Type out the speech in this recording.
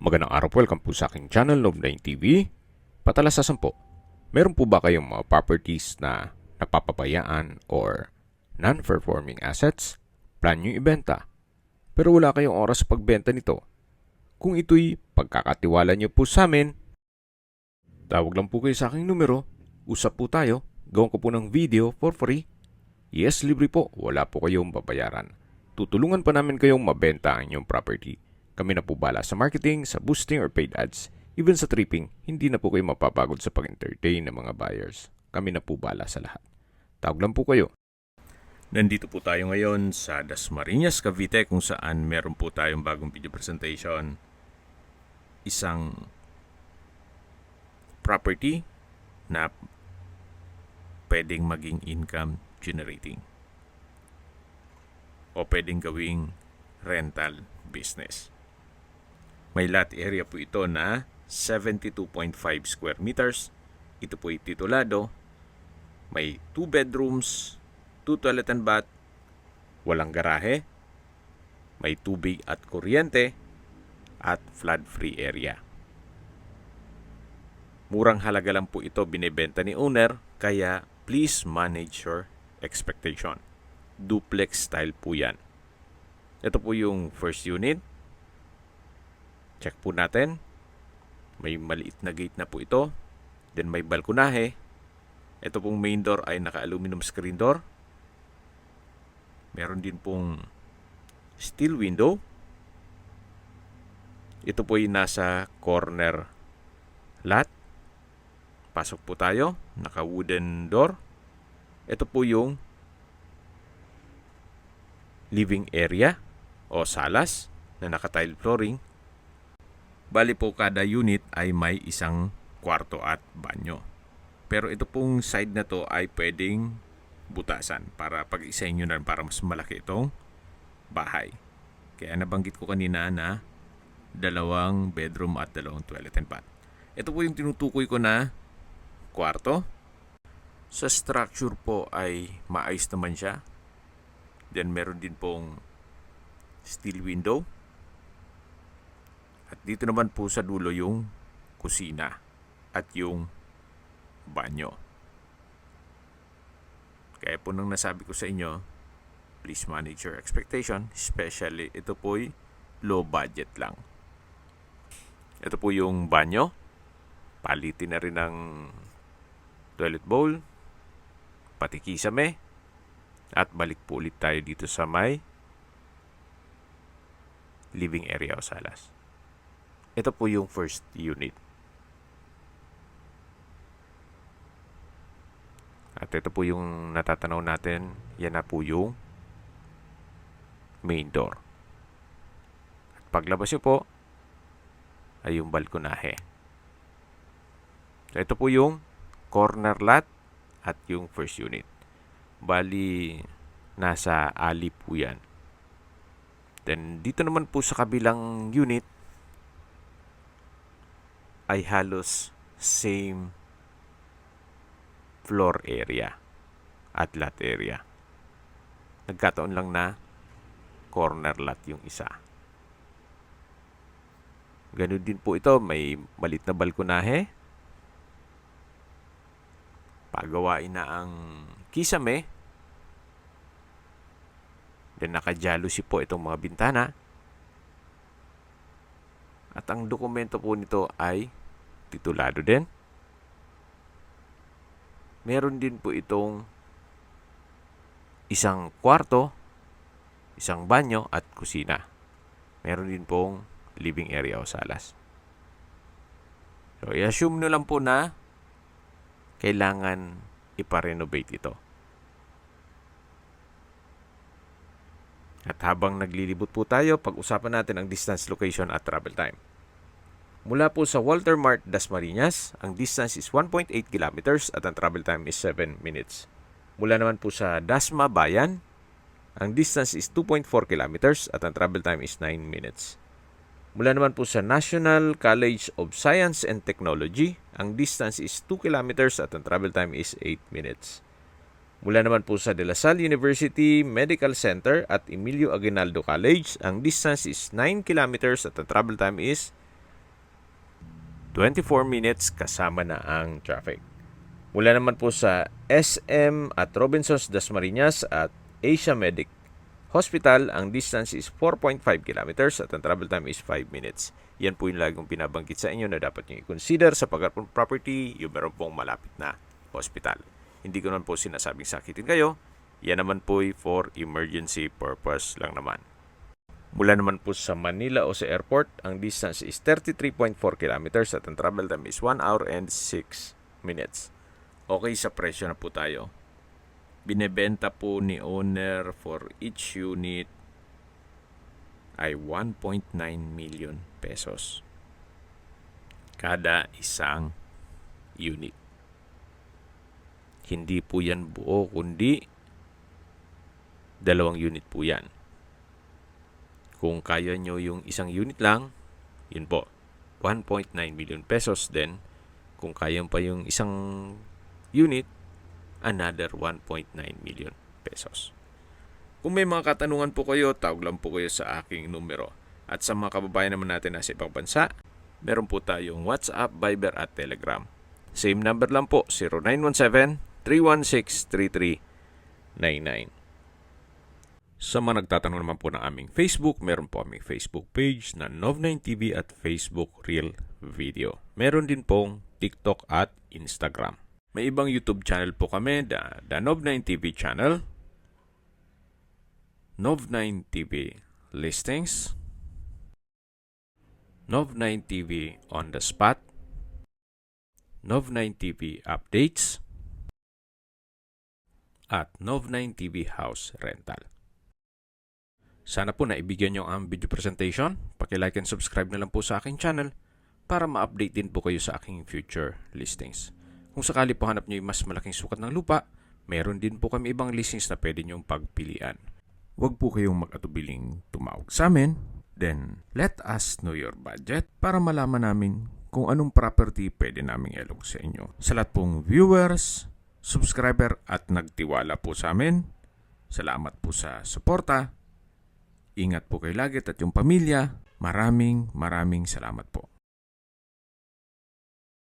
Magandang araw po, welcome po sa aking channel, Love9 TV. Patalasasan po, meron po ba kayong mga properties na napapabayaan or non-performing assets? Plan nyo ibenta, pero wala kayong oras sa pagbenta nito. Kung ito'y pagkakatiwala nyo po sa amin, tawag lang po kayo sa aking numero, usap po tayo, gawin ko po ng video for free. Yes, libre po, wala po kayong babayaran. Tutulungan pa namin kayong mabenta ang inyong property. Kami na po bala sa marketing, sa boosting or paid ads. Even sa tripping, hindi na po kayo mapapagod sa pag-entertain ng mga buyers. Kami na po bala sa lahat. Tawag lang po kayo. Nandito po tayo ngayon sa Dasmariñas, Cavite kung saan meron po tayong bagong video presentation. Isang property na pwedeng maging income generating o pwedeng gawing rental business. May lot area po ito na 72.5 square meters. Ito po ay titulado. May 2 bedrooms, 2 toilet and bath, walang garahe, may tubig at kuryente, at flood-free area. Murang halaga lang po ito binibenta ni owner, kaya please manage your expectation. Duplex style po yan. Ito po yung first unit. Check po natin. May maliit na gate na po ito. Then may balkonahe. Ito pong main door ay naka-aluminum screen door. Meron din pong steel window. Ito po ay nasa corner lot. Pasok po tayo. Naka-wooden door. Ito po yung living area o salas na naka-tile flooring. Bali po kada unit ay may isang kwarto at banyo. Pero ito pong side na to ay pwedeng butasan para pag-isahin nyo na para mas malaki itong bahay. Kaya nabanggit ko kanina na 2 bedroom at 2 toilet and bath. Ito po yung tinutukoy ko na kwarto. Sa structure po ay maayos naman siya. Then meron din pong steel window. At dito naman po sa dulo yung kusina at yung banyo. Kaya po nang nasabi ko sa inyo, please manage your expectation. Especially ito po'y low budget lang. Ito po yung banyo. Palitin na rin ng toilet bowl. Pati kisame. At balik po ulit tayo dito sa may living area o salas. Ito po yung first unit. At ito po yung natatanaw natin. Yan na po yung main door. At paglabas nyo po ay yung balkonahe. So, ito po yung corner lot at yung first unit. Bali, nasa alley po yan. Then, dito naman po sa kabilang unit ay halos same floor area at lot area. Nagkataon lang na corner lot yung isa. Ganun din po ito. May malit na balkonahe. Pagawain na ang kisame. Then naka-jalousie po itong mga bintana. At ang dokumento po nito ay titulado din. Meron din po itong isang kwarto, isang banyo at kusina. Meron din pong living area o salas. So, i-assume nyo lang po na kailangan ipa-renovate ito. At habang naglilibot po tayo, pag-usapan natin ang distance, location at travel time. Mula po sa Walter Mart, Dasmariñas, ang distance is 1.8 kilometers at ang travel time is 7 minutes. Mula naman po sa Dasma Bayan, ang distance is 2.4 kilometers at ang travel time is 9 minutes. Mula naman po sa National College of Science and Technology, ang distance is 2 kilometers at ang travel time is 8 minutes. Mula naman po sa De La Salle University Medical Center at Emilio Aguinaldo College, ang distance is 9 kilometers at ang travel time is 24 minutes kasama na ang traffic. Mula naman po sa SM at Robinsons Dasmariñas at Asia Medic Hospital, ang distance is 4.5 kilometers at ang travel time is 5 minutes. Yan po yung laging pinabanggit sa inyo na dapat nyo i-consider sa pag-approve property yung meron pong malapit na hospital. Hindi ko naman po sinasabing sakitin kayo. Yan naman po for emergency purpose lang naman. Mula naman po sa Manila o sa airport, ang distance is 33.4 kilometers at ang travel time is 1 hour and 6 minutes. Okay, sa presyo na po tayo. Binebenta po ni owner for each unit ay 1.9 million pesos. Kada isang unit. Hindi po yan buo, kundi 2 unit po yan. Kung kaya nyo yung isang unit lang, yun po, 1.9 million pesos. Then, kung kaya pa yung isang unit, another 1.9 million pesos. Kung may mga katanungan po kayo, tawag lang po kayo sa aking numero. At sa mga kababayan naman natin na sa ibang bansa, meron po tayong WhatsApp, Viber at Telegram. Same number lang po, 0917-316-3399. Sa mga nagtatanong naman po ng aming Facebook, meron po aming Facebook page na Nov9TV at Facebook Real Video. Meron din pong TikTok at Instagram. May ibang YouTube channel po kami, the Nov9TV channel, Nov9TV Listings, Nov9TV On The Spot, Nov9TV Updates, at Nov9TV House Rental. Sana po naibigyan nyo ang video presentation. Paki-like and subscribe na lang po sa aking channel para ma-update din po kayo sa aking future listings. Kung sakali po hanap nyo yung mas malaking sukat ng lupa, meron din po kami ibang listings na pwede nyong pagpilian. Huwag po kayong mag-atubiling tumawag sa amin. Then, let us know your budget para malaman namin kung anong property pwede naming ilog sa inyo. Sa lahat pong viewers, subscriber at nagtiwala po sa amin, salamat po sa suporta. Ingat po kayo lagi at yung pamilya. Maraming salamat po.